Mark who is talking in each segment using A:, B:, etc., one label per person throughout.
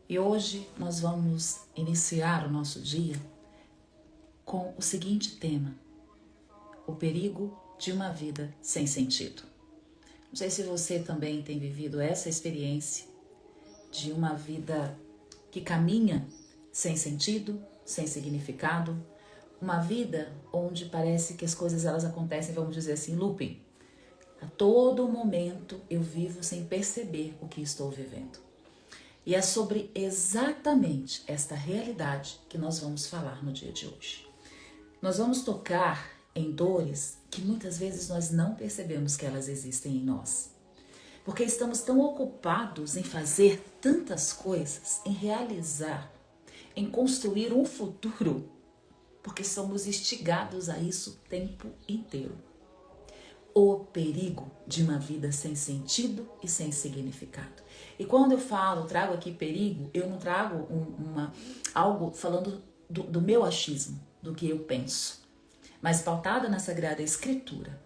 A: E hoje nós vamos iniciar o nosso dia com o seguinte tema: o perigo de uma vida sem sentido. Não sei se você também tem vivido essa experiência de uma vida que caminha sem sentido, sem significado, uma vida onde parece que as coisas elas acontecem, vamos dizer assim, looping. A todo momento eu vivo sem perceber o que estou vivendo. E é sobre exatamente esta realidade que nós vamos falar no dia de hoje. Nós vamos tocar em dores que muitas vezes nós não percebemos que elas existem em nós. Porque estamos tão ocupados em fazer tantas coisas, em realizar, em construir um futuro, porque somos instigados a isso o tempo inteiro. O perigo de uma vida sem sentido e sem significado. E quando eu trago aqui perigo, eu não trago algo falando do meu achismo, do que eu penso, mas pautada na Sagrada Escritura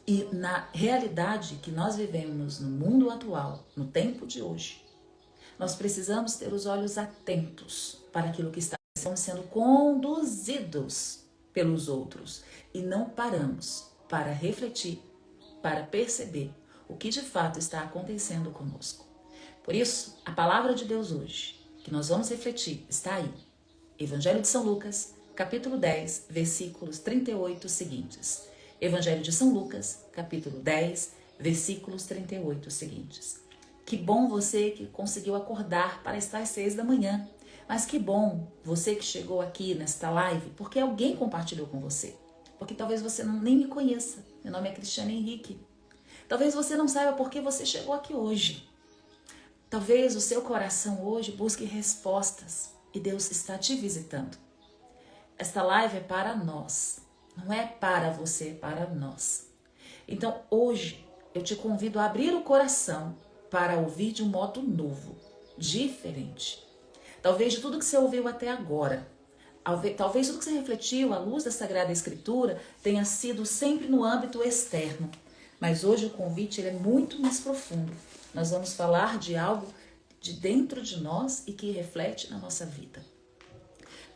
A: e na realidade que nós vivemos no mundo atual, no tempo de hoje. Nós precisamos ter os olhos atentos para aquilo que estamos sendo conduzidos pelos outros e não paramos para refletir, para perceber o que de fato está acontecendo conosco. Por isso, a palavra de Deus hoje, que nós vamos refletir, está aí. Evangelho de São Lucas, capítulo 10, versículos 38 seguintes. Evangelho de São Lucas, capítulo 10, versículos 38 seguintes. Que bom você que conseguiu acordar para estar às 6 da manhã. Mas que bom você que chegou aqui nesta live, porque alguém compartilhou com você. Porque talvez você nem me conheça. Meu nome é Cristiane Henrique. Talvez você não saiba por que você chegou aqui hoje. Talvez o seu coração hoje busque respostas e Deus está te visitando. Esta live é para nós, não é para você, é para nós. Então hoje eu te convido a abrir o coração para ouvir de um modo novo, diferente. Talvez de tudo que você ouviu até agora, talvez tudo que você refletiu à luz da Sagrada Escritura tenha sido sempre no âmbito externo. Mas hoje o convite ele é muito mais profundo. Nós vamos falar de algo de dentro de nós e que reflete na nossa vida.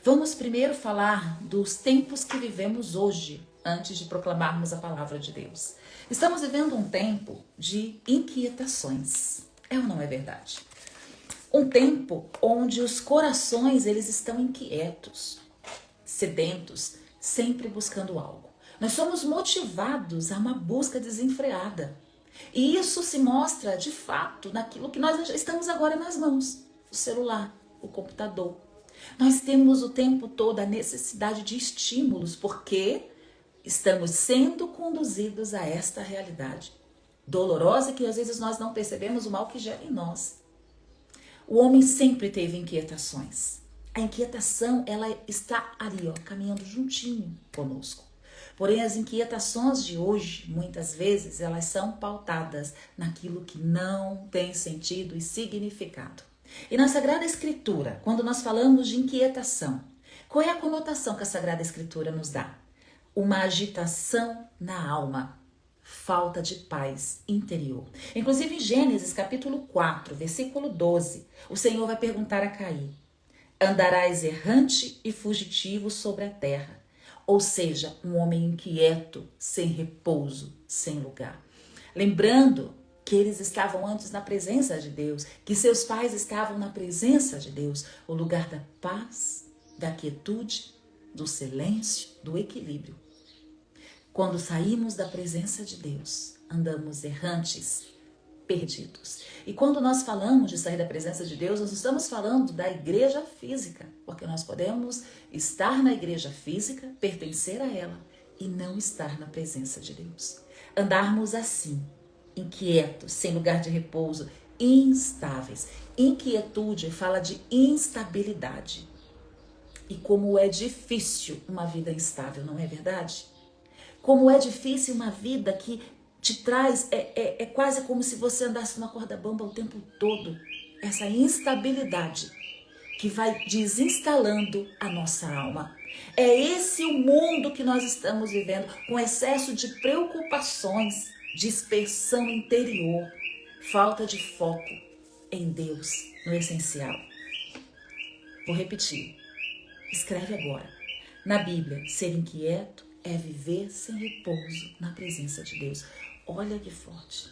A: Vamos primeiro falar dos tempos que vivemos hoje, antes de proclamarmos a palavra de Deus. Estamos vivendo um tempo de inquietações. É ou não é verdade? Um tempo onde os corações eles estão inquietos, sedentos, sempre buscando algo. Nós somos motivados a uma busca desenfreada. E isso se mostra, de fato, naquilo que nós estamos agora nas mãos. O celular, o computador. Nós temos o tempo todo a necessidade de estímulos, porque estamos sendo conduzidos a esta realidade dolorosa que às vezes nós não percebemos o mal que gera em nós. O homem sempre teve inquietações. A inquietação, ela está ali, ó, caminhando juntinho conosco. Porém, as inquietações de hoje, muitas vezes, elas são pautadas naquilo que não tem sentido e significado. E na Sagrada Escritura, quando nós falamos de inquietação, qual é a conotação que a Sagrada Escritura nos dá? Uma agitação na alma, falta de paz interior. Inclusive em Gênesis capítulo 4, versículo 12, o Senhor vai perguntar a Caim: andarás errante e fugitivo sobre a terra. Ou seja, um homem inquieto, sem repouso, sem lugar. Lembrando que eles estavam antes na presença de Deus, que seus pais estavam na presença de Deus, o lugar da paz, da quietude, do silêncio, do equilíbrio. Quando saímos da presença de Deus, andamos errantes, perdidos. E quando nós falamos de sair da presença de Deus, nós estamos falando da igreja física, porque nós podemos estar na igreja física, pertencer a ela e não estar na presença de Deus. Andarmos assim, inquietos, sem lugar de repouso, instáveis. Inquietude fala de instabilidade. E como é difícil uma vida instável, não é verdade? Como é difícil uma vida que te traz, é quase como se você andasse numa corda bamba o tempo todo. Essa instabilidade que vai desinstalando a nossa alma. É esse o mundo que nós estamos vivendo, com excesso de preocupações, dispersão interior, falta de foco em Deus, no essencial. Vou repetir. Escreve agora. Na Bíblia, ser inquieto é viver sem repouso na presença de Deus. Olha que forte.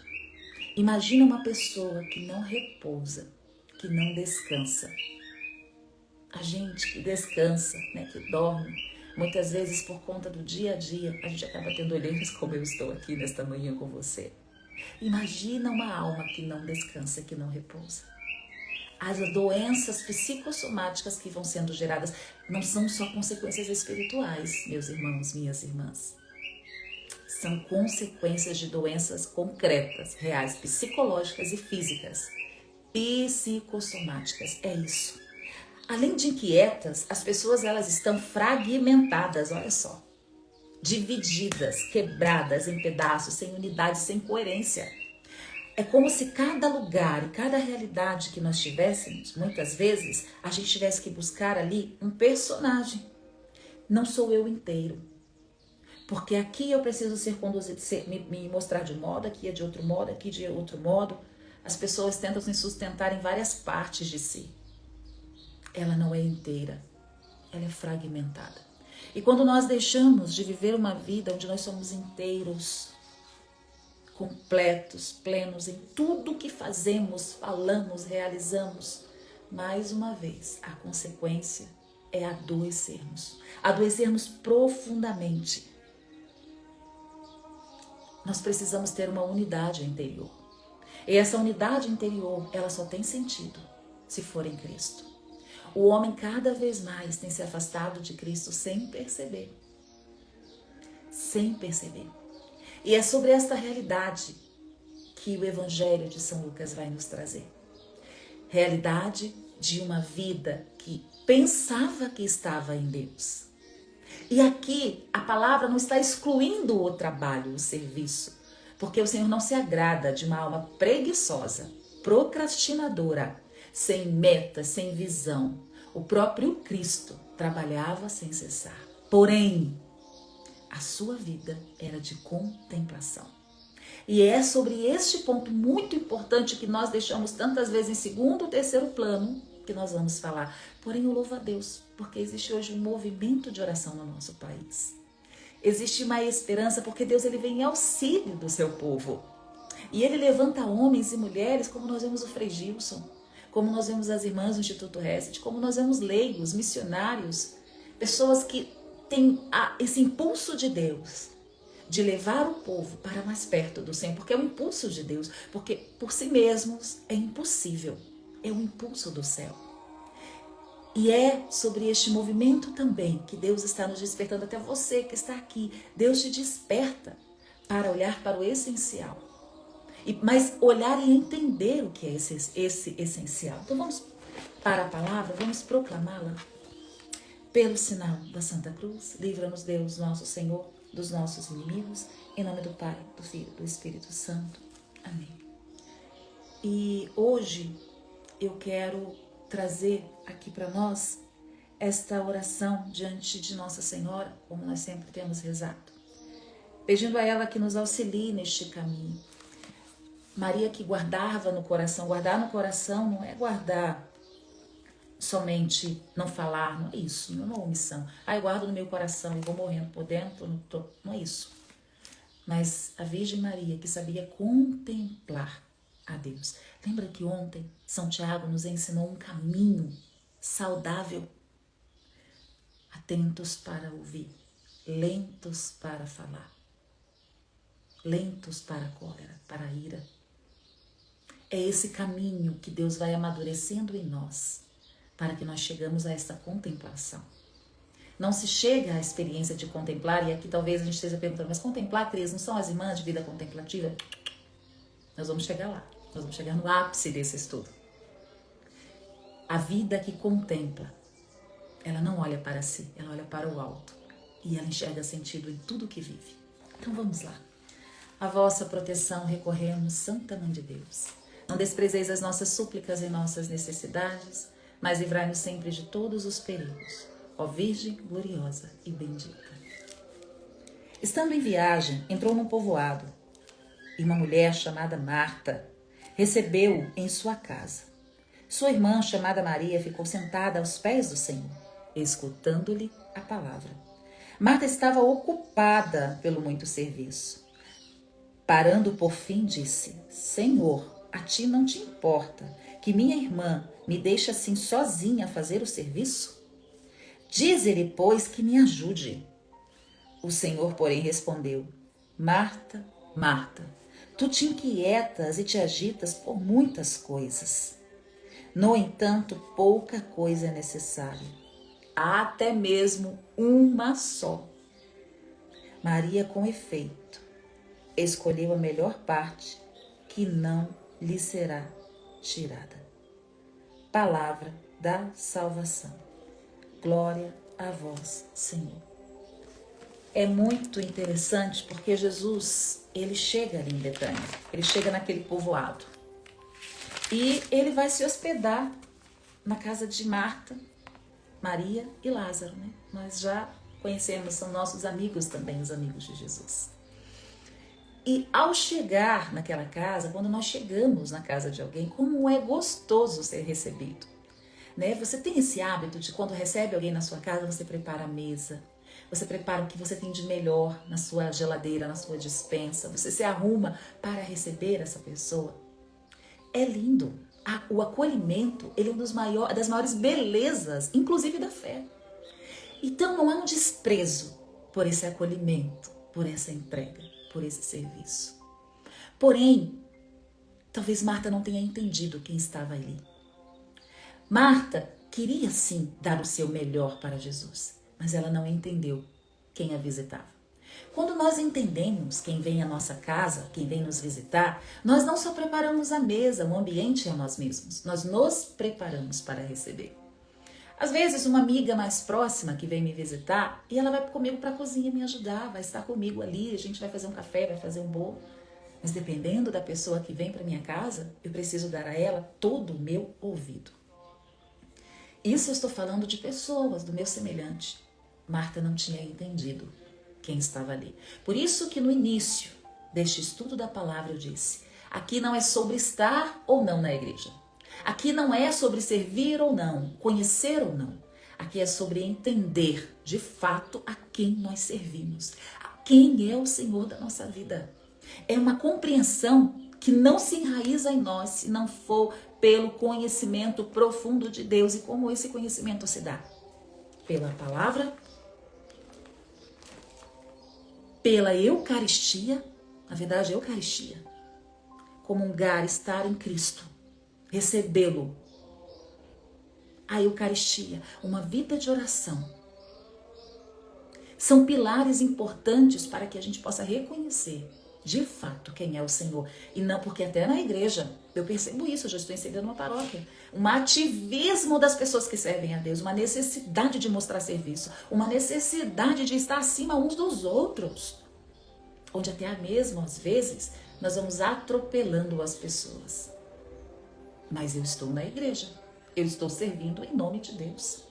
A: Imagina uma pessoa que não repousa, que não descansa. A gente que descansa, né, que dorme, muitas vezes por conta do dia a dia, a gente acaba tendo olheiras como eu estou aqui nesta manhã com você. Imagina uma alma que não descansa, que não repousa. As doenças psicossomáticas que vão sendo geradas não são só consequências espirituais, meus irmãos, minhas irmãs. São consequências de doenças concretas, reais, psicológicas e físicas. Psicossomáticas, é isso. Além de inquietas, as pessoas elas estão fragmentadas, olha só. Divididas, quebradas em pedaços, sem unidade, sem coerência. É como se cada lugar e cada realidade que nós tivéssemos, muitas vezes, a gente tivesse que buscar ali um personagem. Não sou eu inteiro. Porque aqui eu preciso ser conduzido, me mostrar de um modo, aqui é de outro modo, aqui de outro modo. As pessoas tentam se sustentar em várias partes de si. Ela não é inteira, ela é fragmentada. E quando nós deixamos de viver uma vida onde nós somos inteiros, completos, plenos em tudo que fazemos, falamos, realizamos, mais uma vez, a consequência é adoecermos. Adoecermos profundamente. Nós precisamos ter uma unidade interior. E essa unidade interior, ela só tem sentido se for em Cristo. O homem cada vez mais tem se afastado de Cristo sem perceber. Sem perceber. E é sobre esta realidade que o Evangelho de São Lucas vai nos trazer. Realidade de uma vida que pensava que estava em Deus. E aqui a palavra não está excluindo o trabalho, o serviço, porque o Senhor não se agrada de uma alma preguiçosa, procrastinadora, sem meta, sem visão. O próprio Cristo trabalhava sem cessar. Porém, a sua vida era de contemplação. E é sobre este ponto muito importante que nós deixamos tantas vezes em segundo ou terceiro plano que nós vamos falar. Porém, eu louvo a Deus, porque existe hoje um movimento de oração no nosso país. Existe uma esperança, porque Deus ele vem em auxílio do seu povo. E ele levanta homens e mulheres, como nós vemos o Frei Gilson, como nós vemos as irmãs do Instituto Reset, como nós vemos leigos, missionários, pessoas que têm esse impulso de Deus, de levar o povo para mais perto do Senhor, porque é o impulso de Deus, porque por si mesmos é impossível, é o impulso do céu. E é sobre este movimento também que Deus está nos despertando, até você que está aqui. Deus te desperta para olhar para o essencial. Mas olhar e entender o que é esse essencial. Então vamos para a palavra, vamos proclamá-la. Pelo sinal da Santa Cruz, livra-nos Deus, nosso Senhor, dos nossos inimigos. Em nome do Pai, do Filho e do Espírito Santo. Amém. E hoje eu quero trazer aqui para nós esta oração diante de Nossa Senhora, como nós sempre temos rezado, pedindo a ela que nos auxilie neste caminho. Maria que guardava no coração, guardar no coração não é guardar somente não falar, não é isso, não é uma omissão. Eu guardo no meu coração e vou morrendo por dentro, não é isso. Mas a Virgem Maria que sabia contemplar a Deus. Lembra que ontem São Tiago nos ensinou um caminho saudável? Atentos para ouvir, lentos para falar, lentos para a cólera, para a ira. É esse caminho que Deus vai amadurecendo em nós, para que nós chegamos a essa contemplação. Não se chega à experiência de contemplar, e aqui talvez a gente esteja perguntando, mas contemplar, Cris, não são as irmãs de vida contemplativa? Nós vamos chegar lá, nós vamos chegar no ápice desse estudo. A vida que contempla, ela não olha para si, ela olha para o alto, e ela enxerga sentido em tudo que vive. Então vamos lá. A vossa proteção recorremos, Santa Mãe de Deus. Não desprezeis as nossas súplicas e nossas necessidades, mas livrai-nos sempre de todos os perigos. Ó Virgem gloriosa e bendita. Estando em viagem, entrou num povoado, e uma mulher chamada Marta recebeu-o em sua casa. Sua irmã, chamada Maria, ficou sentada aos pés do Senhor, escutando-lhe a palavra. Marta estava ocupada pelo muito serviço. Parando por fim, disse: Senhor, a ti não te importa que minha irmã me deixe assim sozinha a fazer o serviço? Dize-lhe, pois, que me ajude. O Senhor, porém, respondeu: Marta, Marta, tu te inquietas e te agitas por muitas coisas. No entanto, pouca coisa é necessária. Há até mesmo uma só. Maria, com efeito, escolheu a melhor parte, que não lhe será tirada. Palavra da salvação. Glória a vós, Senhor. É muito interessante porque Jesus, ele chega ali em Betânia, ele chega naquele povoado e ele vai se hospedar na casa de Marta, Maria e Lázaro, né? Nós já conhecemos, são nossos amigos também, os amigos de Jesus. E ao chegar naquela casa, quando nós chegamos na casa de alguém, como é gostoso ser recebido, né? Você tem esse hábito de quando recebe alguém na sua casa, você prepara a mesa, você prepara o que você tem de melhor na sua geladeira, na sua despensa, você se arruma para receber essa pessoa. É lindo. O acolhimento, ele é das maiores belezas, inclusive da fé. Então não há um desprezo por esse acolhimento, por essa entrega, por esse serviço. Porém, talvez Marta não tenha entendido quem estava ali. Marta queria sim dar o seu melhor para Jesus, mas ela não entendeu quem a visitava. Quando nós entendemos quem vem à nossa casa, quem vem nos visitar, nós não só preparamos a mesa, o ambiente é nós mesmos, nós nos preparamos para receber. Às vezes uma amiga mais próxima que vem me visitar e ela vai comigo para a cozinha me ajudar, vai estar comigo ali, a gente vai fazer um café, vai fazer um bolo. Mas dependendo da pessoa que vem para minha casa, eu preciso dar a ela todo o meu ouvido. Isso eu estou falando de pessoas, do meu semelhante. Marta não tinha entendido quem estava ali. Por isso que no início deste estudo da palavra eu disse, aqui não é sobre estar ou não na igreja. Aqui não é sobre servir ou não, conhecer ou não. Aqui é sobre entender de fato a quem nós servimos, a quem é o Senhor da nossa vida. É uma compreensão que não se enraiza em nós se não for pelo conhecimento profundo de Deus. E como esse conhecimento se dá? Pela palavra, pela Eucaristia, na verdade, Eucaristia, comungar, estar em Cristo, recebê-lo. A Eucaristia, uma vida de oração, são pilares importantes para que a gente possa reconhecer de fato quem é o Senhor. E não porque até na igreja eu percebo isso, eu já estou inserindo uma paróquia. Um ativismo das pessoas que servem a Deus, uma necessidade de mostrar serviço, uma necessidade de estar acima uns dos outros. Onde até mesmo, às vezes, nós vamos atropelando as pessoas. Mas eu estou na igreja, eu estou servindo em nome de Deus.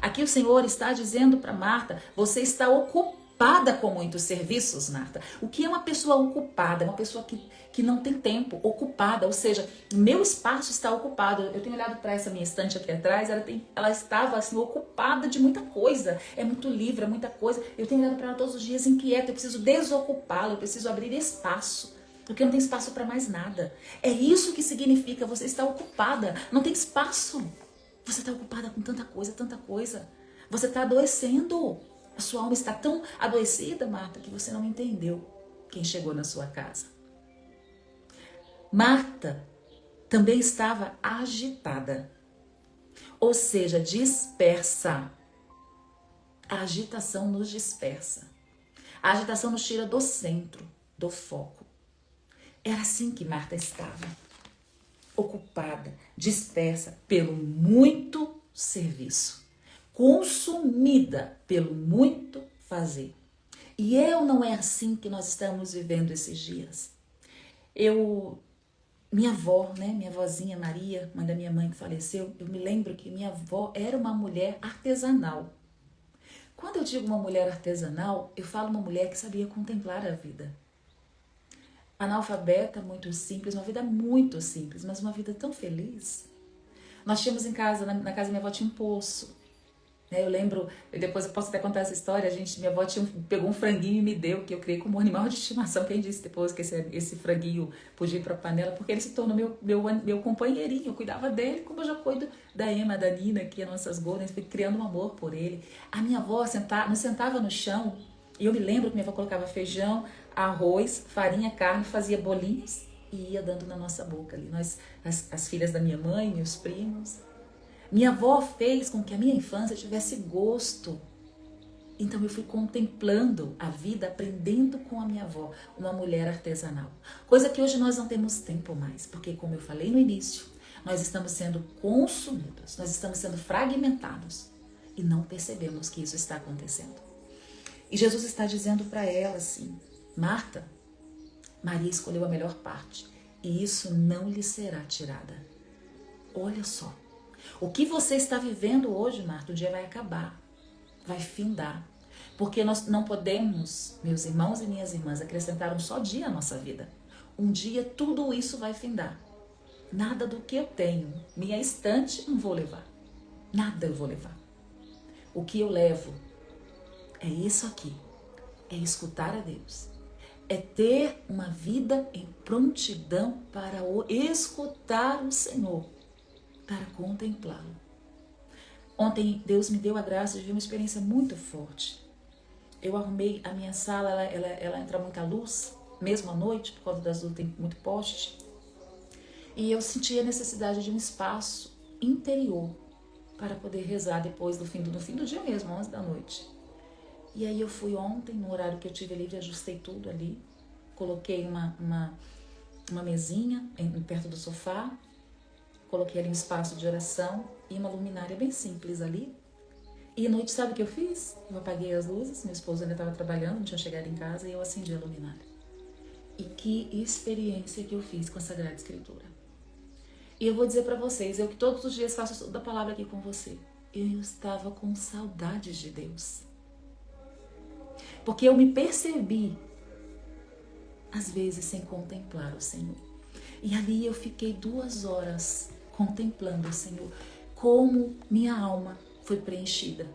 A: Aqui o Senhor está dizendo para Marta, você está ocupada com muitos serviços, Marta. O que é uma pessoa ocupada? É uma pessoa que não tem tempo, ocupada, ou seja, meu espaço está ocupado. Eu tenho olhado para essa minha estante aqui atrás, ela estava assim, ocupada de muita coisa, é muito livro, é muita coisa. Eu tenho olhado para ela todos os dias inquieta, eu preciso desocupá-la, eu preciso abrir espaço. Porque não tem espaço para mais nada. É isso que significa você estar ocupada. Não tem espaço. Você está ocupada com tanta coisa, tanta coisa. Você está adoecendo. A sua alma está tão adoecida, Marta, que você não entendeu quem chegou na sua casa. Marta também estava agitada. Ou seja, dispersa. A agitação nos dispersa. A agitação nos tira do centro, do foco. Era assim que Marta estava, ocupada, dispersa pelo muito serviço, consumida pelo muito fazer. E não é assim que nós estamos vivendo esses dias. Minha avó, né, minha vozinha Maria, mãe da minha mãe que faleceu, eu me lembro que minha avó era uma mulher artesanal. Quando eu digo uma mulher artesanal, eu falo uma mulher que sabia contemplar a vida. Analfabeta, muito simples, uma vida muito simples, mas uma vida tão feliz. Nós tínhamos em casa, na casa da minha avó tinha um poço. Eu lembro, depois eu posso até contar essa história, minha avó pegou um franguinho e me deu, que eu criei como animal de estimação. Quem disse depois que esse franguinho podia ir para a panela? Porque ele se tornou meu companheirinho, eu cuidava dele, como eu já cuido da Emma, da Nina, que é nossas Goldens, fui criando um amor por ele. A minha avó nos sentava no chão, e eu me lembro que minha avó colocava feijão, arroz, farinha, carne, fazia bolinhos e ia dando na nossa boca ali. Nós, as filhas da minha mãe, meus primos. Minha avó fez com que a minha infância tivesse gosto. Então eu fui contemplando a vida, aprendendo com a minha avó, uma mulher artesanal. Coisa que hoje nós não temos tempo mais, porque como eu falei no início, nós estamos sendo consumidos, nós estamos sendo fragmentados e não percebemos que isso está acontecendo. E Jesus está dizendo para ela assim: Marta, Maria escolheu a melhor parte e isso não lhe será tirada. Olha só. O que você está vivendo hoje, Marta, o dia vai acabar, vai findar. Porque nós não podemos, meus irmãos e minhas irmãs, acrescentar um só dia à nossa vida. Um dia tudo isso vai findar. Nada do que eu tenho, minha estante, não vou levar. Nada eu vou levar. O que eu levo é isso aqui, é escutar a Deus. É ter uma vida em prontidão para escutar o Senhor, para contemplá-lo. Ontem Deus me deu a graça de ver uma experiência muito forte. Eu arrumei a minha sala, ela entra muita luz, mesmo à noite, por causa das luzes, tem muito poste. E eu senti a necessidade de um espaço interior para poder rezar depois no fim do dia mesmo, 11 da noite. E aí eu fui ontem, no horário que eu tive livre, ajustei tudo ali, coloquei uma mesinha perto do sofá, coloquei ali um espaço de oração e uma luminária bem simples ali. E à noite, sabe o que eu fiz? Eu apaguei as luzes, meu esposo ainda estava trabalhando, não tinha chegado em casa, e eu acendi a luminária. E que experiência que eu fiz com a Sagrada Escritura. E eu vou dizer para vocês, eu que todos os dias faço estudo da palavra aqui com você, eu estava com saudades de Deus. Porque eu me percebi, às vezes, sem contemplar o Senhor. E ali eu fiquei 2 horas contemplando o Senhor, como minha alma foi preenchida,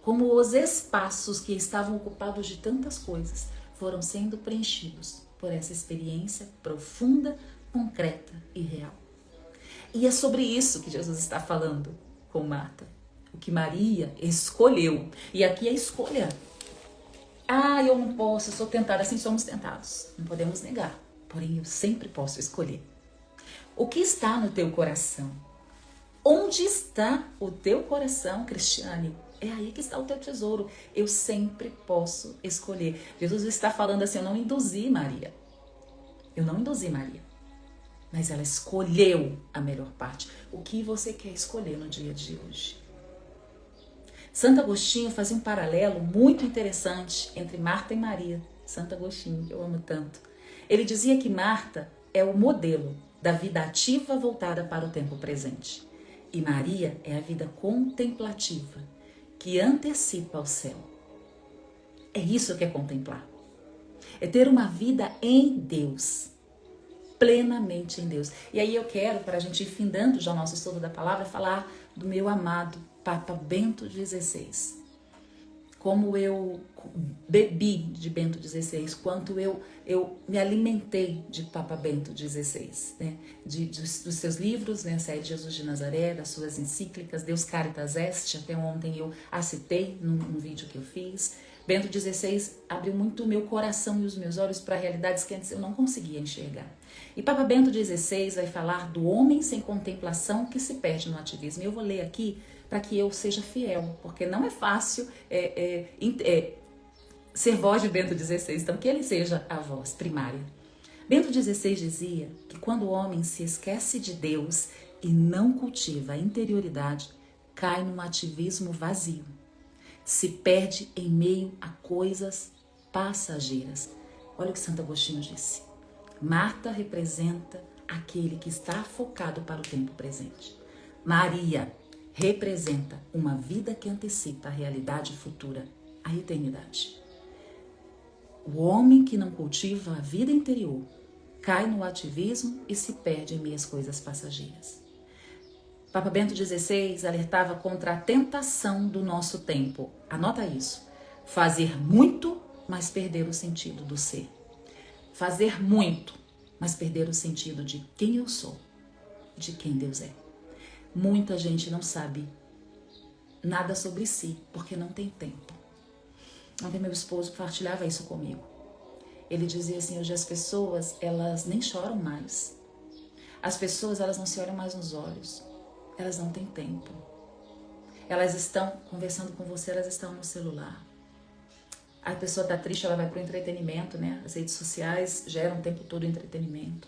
A: como os espaços que estavam ocupados de tantas coisas foram sendo preenchidos por essa experiência profunda, concreta e real. E é sobre isso que Jesus está falando com Marta, o que Maria escolheu. E aqui é escolha. Eu não posso, eu sou tentada, assim somos tentados, não podemos negar, porém eu sempre posso escolher. O que está no teu coração? Onde está o teu coração, Cristiane? É aí que está o teu tesouro. Eu sempre posso escolher. Jesus está falando assim, eu não induzi Maria. Eu não induzi Maria. Mas ela escolheu a melhor parte. O que você quer escolher no dia de hoje? Santo Agostinho fazia um paralelo muito interessante entre Marta e Maria. Santo Agostinho, que eu amo tanto. Ele dizia que Marta é o modelo da vida ativa voltada para o tempo presente. E Maria é a vida contemplativa, que antecipa o céu. É isso que é contemplar. É ter uma vida em Deus, plenamente em Deus. E aí eu quero, para a gente ir findando já o nosso estudo da palavra, falar do meu amado Papa Bento XVI. Como eu bebi de Bento XVI, quanto eu me alimentei de Papa Bento XVI, né? Dos seus livros, né? A série Jesus de Nazaré, das suas encíclicas, Deus Caritas Est, até ontem eu a citei num vídeo que eu fiz. Bento XVI abriu muito o meu coração e os meus olhos para realidades que antes eu não conseguia enxergar. E Papa Bento XVI vai falar do homem sem contemplação que se perde no ativismo. E eu vou ler aqui para que eu seja fiel, porque não é fácil ser voz de Bento XVI, então que ele seja a voz primária. Bento XVI dizia que quando o homem se esquece de Deus e não cultiva a interioridade, cai num ativismo vazio, se perde em meio a coisas passageiras. Olha o que Santo Agostinho disse. Marta representa aquele que está focado para o tempo presente. Maria representa uma vida que antecipa a realidade futura, a eternidade. O homem que não cultiva a vida interior cai no ativismo e se perde em meio às coisas passageiras. Papa Bento XVI alertava contra a tentação do nosso tempo. Anota isso. Fazer muito, mas perder o sentido do ser. Fazer muito, mas perder o sentido de quem eu sou, de quem Deus é. Muita gente não sabe nada sobre si, porque não tem tempo. Ontem meu esposo partilhava isso comigo. Ele dizia assim, hoje as pessoas, elas nem choram mais. As pessoas, elas não se olham mais nos olhos. Elas não têm tempo. Elas estão conversando com você, elas estão no celular. A pessoa está triste, ela vai para o entretenimento, né? As redes sociais geram o tempo todo entretenimento.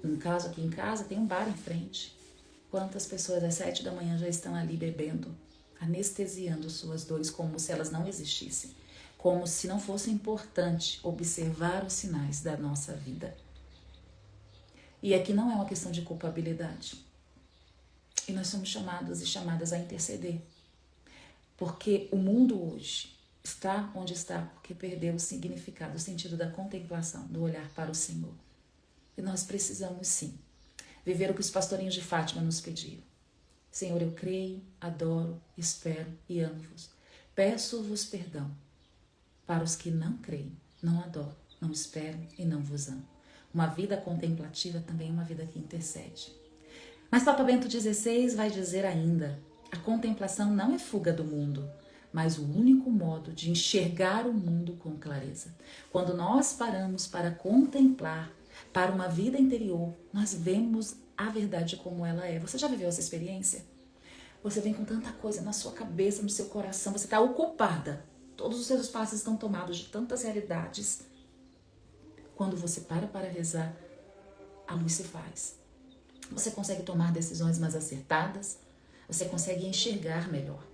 A: No caso, aqui em casa, tem um bar em frente. Quantas pessoas às 7 da manhã já estão ali bebendo, anestesiando suas dores como se elas não existissem. Como se não fosse importante observar os sinais da nossa vida. E aqui não é uma questão de culpabilidade. E nós somos chamados e chamadas a interceder. Porque o mundo hoje está onde está porque perdeu o significado, o sentido da contemplação, do olhar para o Senhor. E nós precisamos sim viver o que os pastorinhos de Fátima nos pediram. Senhor, eu creio, adoro, espero e amo-vos. Peço-vos perdão para os que não creem, não adoram, não esperam e não vos amam. Uma vida contemplativa também é uma vida que intercede. Mas Papa Bento XVI vai dizer ainda, a contemplação não é fuga do mundo, mas o único modo de enxergar o mundo com clareza. Quando nós paramos para contemplar, para uma vida interior, nós vemos a verdade como ela é. Você já viveu essa experiência? Você vem com tanta coisa na sua cabeça, no seu coração, você está ocupada. Todos os seus espaços estão tomados de tantas realidades. Quando você para rezar, a luz se faz. Você consegue tomar decisões mais acertadas, você consegue enxergar melhor.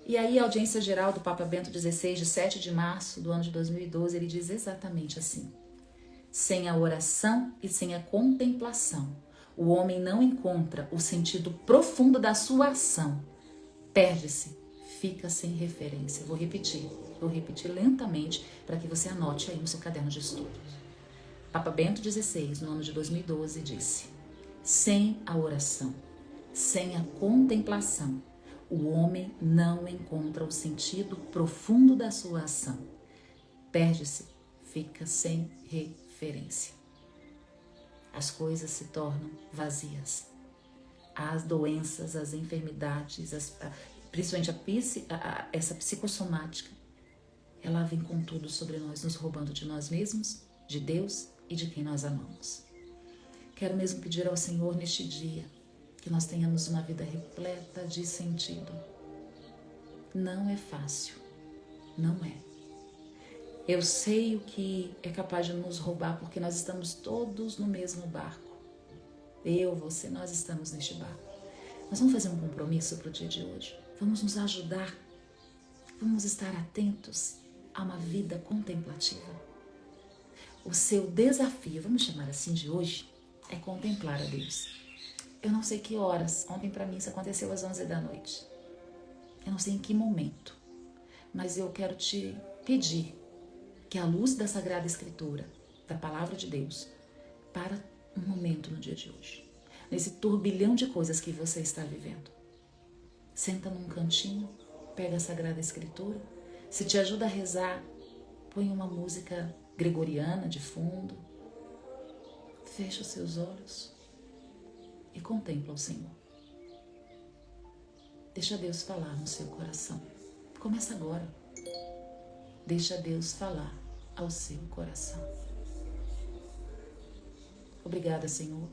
A: E aí a audiência geral do Papa Bento XVI, de 7 de março do ano de 2012, ele diz exatamente assim: sem a oração e sem a contemplação, o homem não encontra o sentido profundo da sua ação. Perde-se, fica sem referência. Vou repetir lentamente para que você anote aí no seu caderno de estudos. Papa Bento XVI, no ano de 2012, disse: sem a oração, sem a contemplação, o homem não encontra o sentido profundo da sua ação. Perde-se, fica sem referência. As coisas se tornam vazias. As doenças, as enfermidades, principalmente essa psicossomática, ela vem com tudo sobre nós, nos roubando de nós mesmos, de Deus e de quem nós amamos. Quero mesmo pedir ao Senhor neste dia que nós tenhamos uma vida repleta de sentido. Não é fácil, não é. Eu sei o que é capaz de nos roubar porque nós estamos todos no mesmo barco. Eu, você, nós estamos neste barco. Nós vamos fazer um compromisso para o dia de hoje. Vamos nos ajudar. Vamos estar atentos a uma vida contemplativa. O seu desafio, vamos chamar assim de hoje, é contemplar a Deus. Eu não sei que horas, ontem para mim isso aconteceu às 11 da noite. Eu não sei em que momento, mas eu quero te pedir que a luz da Sagrada Escritura, da Palavra de Deus, para um momento no dia de hoje, nesse turbilhão de coisas que você está vivendo. Senta num cantinho, pega a Sagrada Escritura, se te ajuda a rezar, põe uma música gregoriana de fundo, fecha os seus olhos e contempla o Senhor. Deixa Deus falar no seu coração. Começa agora. Deixa Deus falar ao seu coração. Obrigada, Senhor,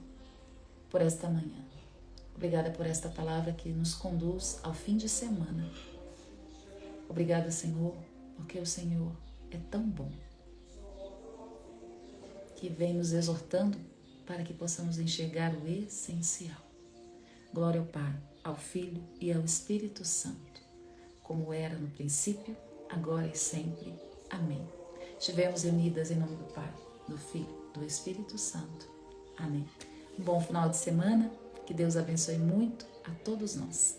A: por esta manhã. Obrigada por esta palavra que nos conduz ao fim de semana. Obrigada, Senhor, porque o Senhor é tão bom, que vem nos exortando para que possamos enxergar o essencial. Glória ao Pai, ao Filho e ao Espírito Santo, como era no princípio, agora e sempre. Amém. Estivemos unidas em nome do Pai, do Filho, do Espírito Santo. Amém. Um bom final de semana, que Deus abençoe muito a todos nós.